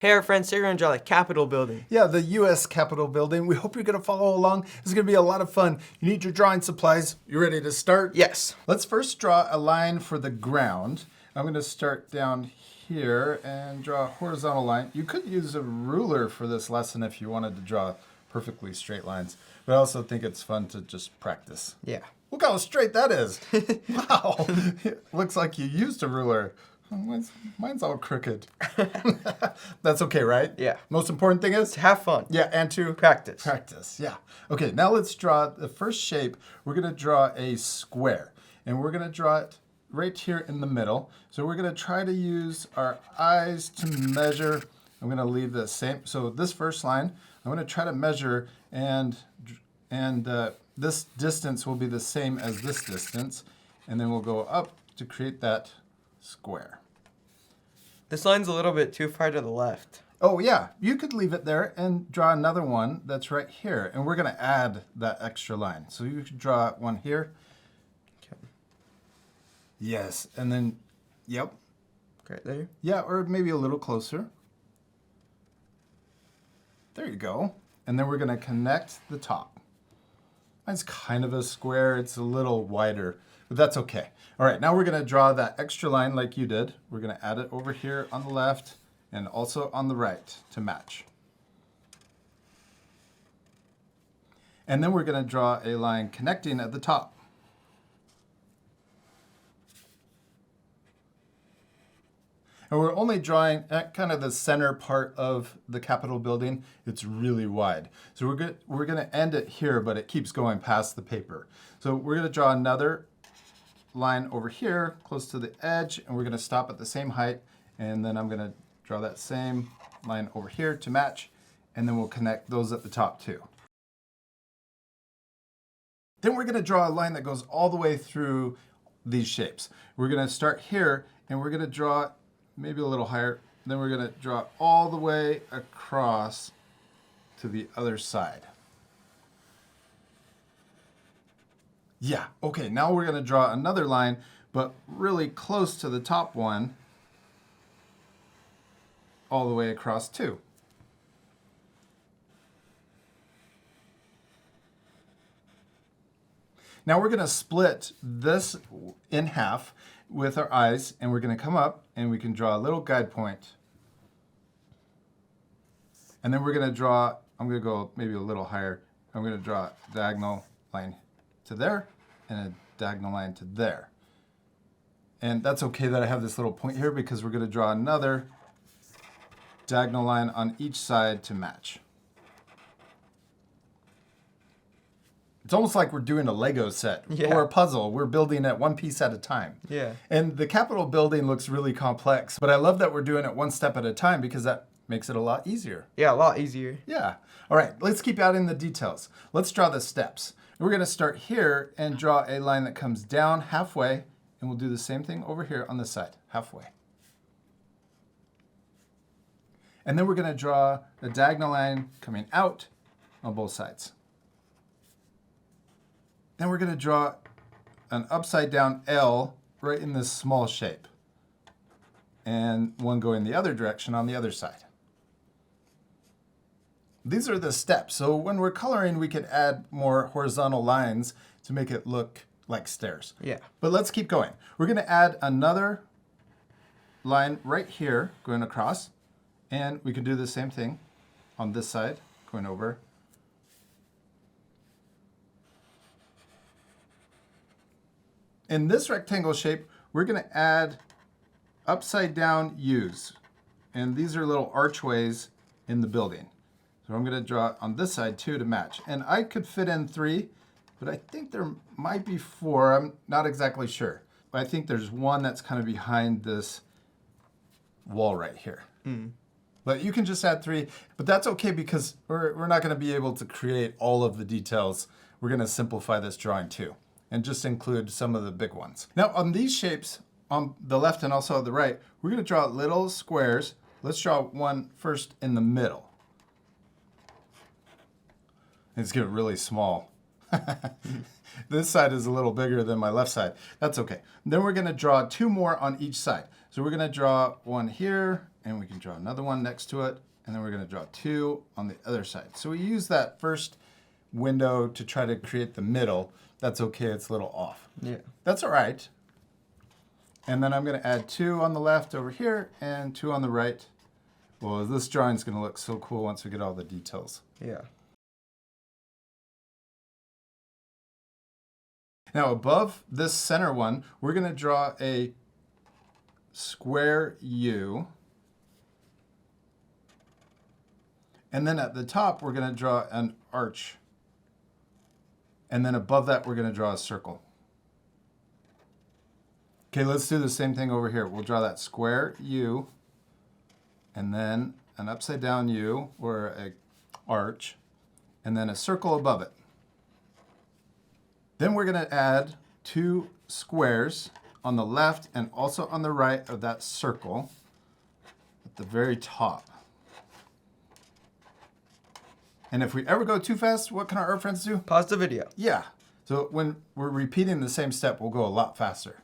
Hey, our friends, today we're going to draw the Capitol building. Yeah, the U.S. Capitol building. We hope you're going to follow along. It's going to be a lot of fun. You need your drawing supplies. You ready to start? Yes. Let's first draw a line for the ground. I'm going to start down here and draw a horizontal line. You could use a ruler for this lesson if you wanted to draw perfectly straight lines. But I also think it's fun to just practice. Yeah. Look how straight that is. Wow. It looks like you used a ruler. Mine's all crooked. That's okay, right? Yeah. Most important thing is? To have fun. Yeah, and to Practice. practice, yeah. Okay, now let's draw the first shape. We're going to draw a square. And we're going to draw it right here in the middle. So we're going to try to use our eyes to measure. I'm going to leave the same. So this first line, I'm going to try to measure, and this distance will be the same as this distance. And then we'll go up to create that square. This line's a little bit too far to the left. Oh yeah, you could leave it there and draw another one that's right here. And we're going to add that extra line. So you could draw one here. Okay. Yes, and then, yep. Right there. Yeah, or maybe a little closer. There you go. And then we're going to connect the top. Mine's kind of a square. It's a little wider, but that's okay. All right, now we're going to draw that extra line like you did. We're going to add it over here on the left and also on the right to match. And then we're going to draw a line connecting at the top. And we're only drawing at kind of the center part of the Capitol building. It's really wide. So we're going to end it here, but it keeps going past the paper. So we're going to draw another line over here close to the edge, and we're going to stop at the same height. And then I'm going to draw that same line over here to match, and then we'll connect those at the top too. Then we're going to draw a line that goes all the way through these shapes. We're going to start here, and we're going to draw maybe a little higher. Then we're going to draw all the way across to the other side. Yeah, okay, now we're going to draw another line, but really close to the top one, all the way across too. Now we're going to split this in half with our eyes, and we're going to come up and we can draw a little guide point. And then we're going to draw, I'm going to go maybe a little higher. I'm going to draw a diagonal line to there and a diagonal line to there. And that's okay that I have this little point here because we're going to draw another diagonal line on each side to match. It's almost like we're doing a Lego set or a puzzle. We're building it one piece at a time. Yeah. And the Capitol building looks really complex, but I love that we're doing it one step at a time because that makes it a lot easier. Yeah, a lot easier. Yeah. All right, let's keep adding the details. Let's draw the steps. We're going to start here and draw a line that comes down halfway, and we'll do the same thing over here on this side, halfway. And then we're going to draw a diagonal line coming out on both sides. Then we're going to draw an upside down L right in this small shape, and one going the other direction on the other side. These are the steps. So when we're coloring, we can add more horizontal lines to make it look like stairs. Yeah. But let's keep going. We're going to add another line right here going across, and we can do the same thing on this side going over. In this rectangle shape, we're going to add upside down U's. And these are little archways in the building. So I'm going to draw on this side too to match. And I could fit in 3, but I think there might be 4. I'm not exactly sure. But I think there's one that's kind of behind this wall right here. But you can just add 3. But that's okay because we're not going to be able to create all of the details. We're going to simplify this drawing too, and just include some of the big ones. Now on these shapes, on the left and also on the right, we're going to draw little squares. Let's draw one first in the middle. It's getting really small. This side is a little bigger than my left side. That's okay. Then we're going to draw 2 more on each side. So we're going to draw one here and we can draw another one next to it, and then we're going to draw 2 on the other side. So we use that first window to try to create the middle. That's okay, it's a little off. Yeah. That's all right. And then I'm going to add 2 on the left over here and 2 on the right. Well, this drawing is going to look so cool once we get all the details. Yeah. Now above this center one, we're going to draw a square U. And then at the top, we're going to draw an arch. And then above that, we're going to draw a circle. Okay, let's do the same thing over here. We'll draw that square U, and then an upside down U, or an arch, and then a circle above it. Then we're going to add 2 squares on the left and also on the right of that circle at the very top. And if we ever go too fast, what can our art friends do? Pause the video. Yeah. So when we're repeating the same step, we'll go a lot faster.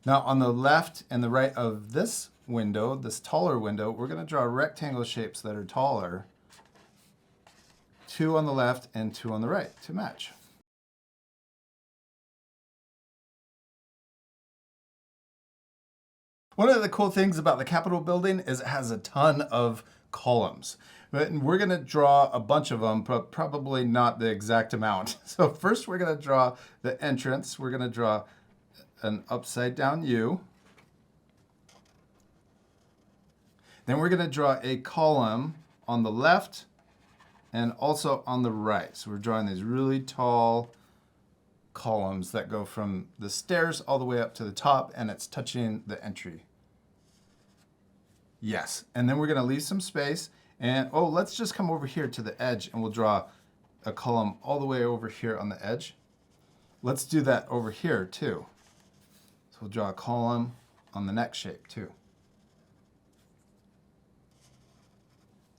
Now on the left and the right of this window, this taller window, we're going to draw rectangle shapes that are taller. 2 on the left and 2 on the right to match. One of the cool things about the Capitol building is it has a ton of columns. But we're going to draw a bunch of them, but probably not the exact amount. So first we're going to draw the entrance. We're going to draw an upside down U. Then we're going to draw a column on the left and also on the right. So we're drawing these really tall columns that go from the stairs all the way up to the top, and it's touching the entry. Yes, and then we're going to leave some space. And oh, let's just come over here to the edge and we'll draw a column all the way over here on the edge. Let's do that over here too. So we'll draw a column on the next shape too.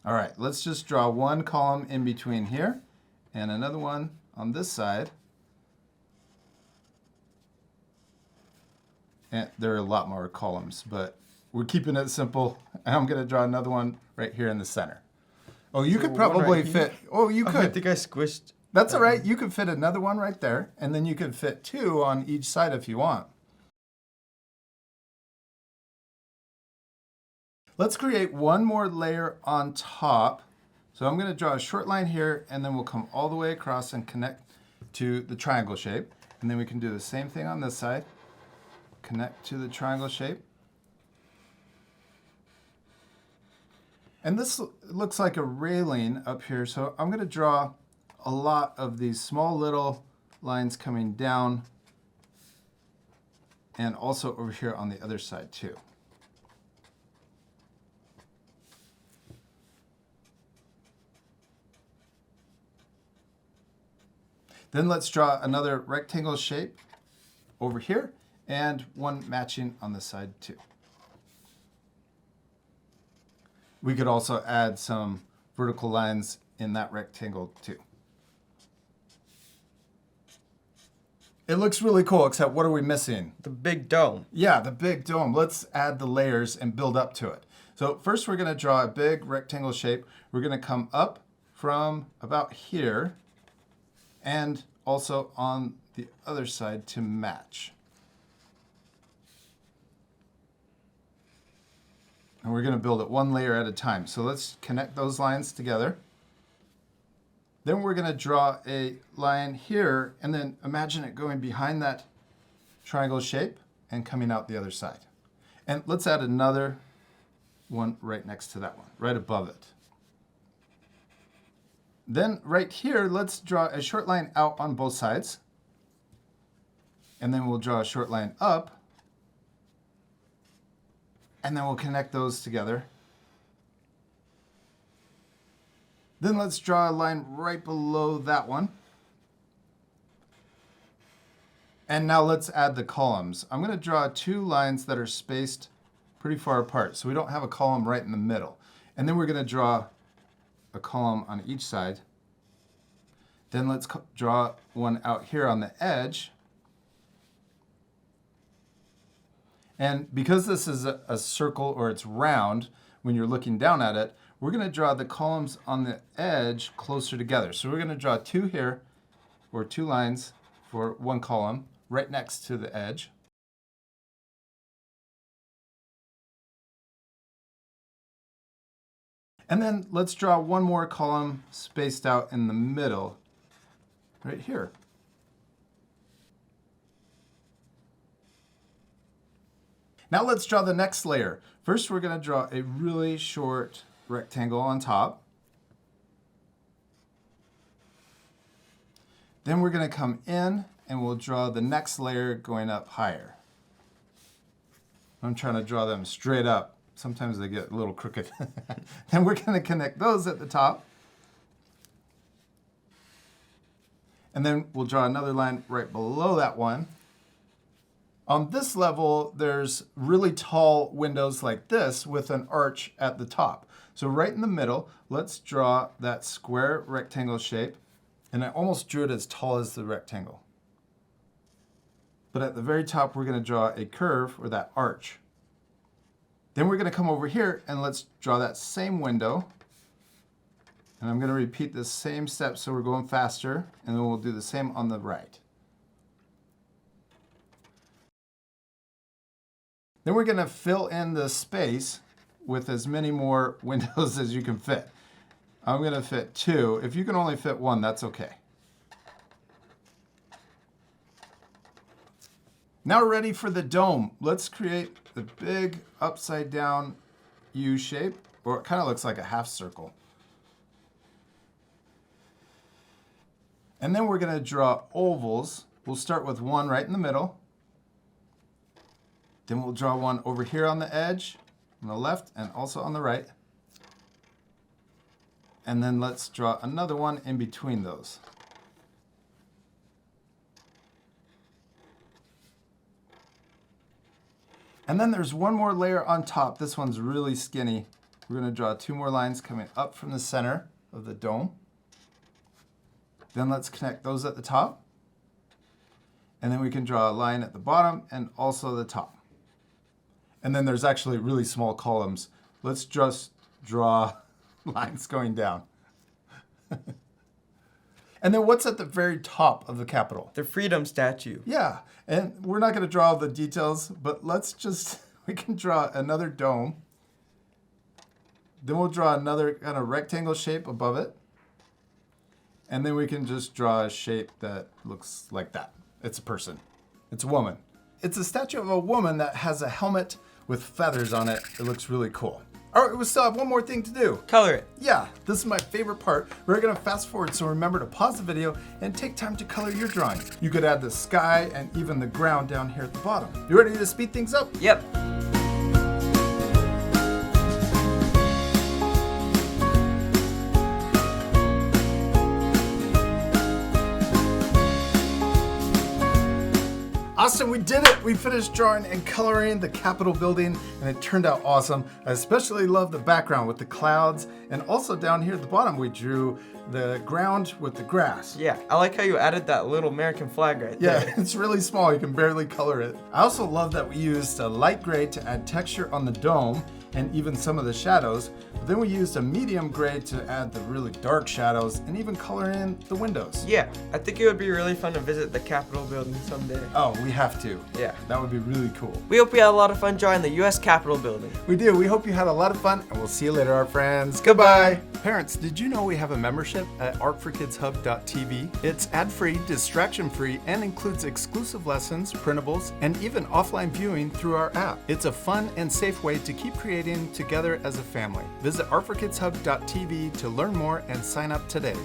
All right, let's just draw one column in between here and another one on this side. And there are a lot more columns, but we're keeping it simple. I'm going to draw another one right here in the center. Oh, you could probably fit. Oh, you could. I think I squished. That's all right. You could fit another one right there, and then you could fit 2 on each side if you want. Let's create one more layer on top. So I'm going to draw a short line here, and then we'll come all the way across and connect to the triangle shape. And then we can do the same thing on this side. Connect to the triangle shape. And this looks like a railing up here, so I'm going to draw a lot of these small little lines coming down and also over here on the other side too. Then let's draw another rectangle shape over here and one matching on the side too. We could also add some vertical lines in that rectangle too. It looks really cool, except what are we missing? The big dome. Yeah, the big dome. Let's add the layers and build up to it. So first we're going to draw a big rectangle shape. We're going to come up from about here and also on the other side to match. And we're going to build it one layer at a time. So let's connect those lines together. Then we're going to draw a line here, and then imagine it going behind that triangle shape and coming out the other side. And let's add another one right next to that one, right above it. Then right here, let's draw a short line out on both sides. And then we'll draw a short line up. And then we'll connect those together. Then let's draw a line right below that one. And now let's add the columns. I'm going to draw 2 lines that are spaced pretty far apart, so we don't have a column right in the middle. And then we're going to draw a column on each side. Then let's draw one out here on the edge. And because this is a circle or it's round, when you're looking down at it, we're going to draw the columns on the edge closer together. So we're going to draw two here, or two lines for one column right next to the edge. And then let's draw one more column spaced out in the middle, right here. Now let's draw the next layer. First, we're going to draw a really short rectangle on top. Then we're going to come in and we'll draw the next layer going up higher. I'm trying to draw them straight up. Sometimes they get a little crooked. Then we're going to connect those at the top. And then we'll draw another line right below that one. On this level, there's really tall windows like this with an arch at the top. So right in the middle, let's draw that square rectangle shape. And I almost drew it as tall as the rectangle. But at the very top, we're going to draw a curve or that arch. Then we're going to come over here and let's draw that same window. And I'm going to repeat the same steps so we're going faster, and then we'll do the same on the right. Then we're going to fill in the space with as many more windows as you can fit. I'm going to fit 2. If you can only fit 1, that's okay. Now we're ready for the dome. Let's create the big upside down U shape, or it kind of looks like a half circle. And then we're going to draw ovals. We'll start with one right in the middle. Then we'll draw one over here on the edge, on the left, and also on the right. And then let's draw another one in between those. And then there's one more layer on top. This one's really skinny. We're going to draw 2 more lines coming up from the center of the dome. Then let's connect those at the top. And then we can draw a line at the bottom and also the top. And then there's actually really small columns. Let's just draw lines going down. And then what's at the very top of the Capitol? The Freedom Statue. Yeah, and we're not going to draw all the details, but we can draw another dome. Then we'll draw another kind of rectangle shape above it. And then we can just draw a shape that looks like that. It's a person. It's a woman. It's a statue of a woman that has a helmet with feathers on it. It looks really cool. All right, we still have one more thing to do. Color it. Yeah, this is my favorite part. We're gonna fast forward, so remember to pause the video and take time to color your drawing. You could add the sky and even the ground down here at the bottom. You ready to speed things up? Yep. Austin, we did it! We finished drawing and coloring the Capitol building, and it turned out awesome. I especially love the background with the clouds, and also down here at the bottom we drew the ground with the grass. Yeah, I like how you added that little American flag right there. Yeah, it's really small, you can barely color it. I also love that we used a light gray to add texture on the dome, and even some of the shadows. But then we used a medium gray to add the really dark shadows and even color in the windows. Yeah, I think it would be really fun to visit the Capitol building someday. Oh, we have to. Yeah. That would be really cool. We hope you had a lot of fun drawing the U.S. Capitol building. We do. We hope you had a lot of fun, and we'll see you later, our friends. Goodbye. Parents, did you know we have a membership at artforkidshub.tv? It's ad-free, distraction-free, and includes exclusive lessons, printables, and even offline viewing through our app. It's a fun and safe way to keep creating together as a family. Visit artforkidshub.tv to learn more and sign up today.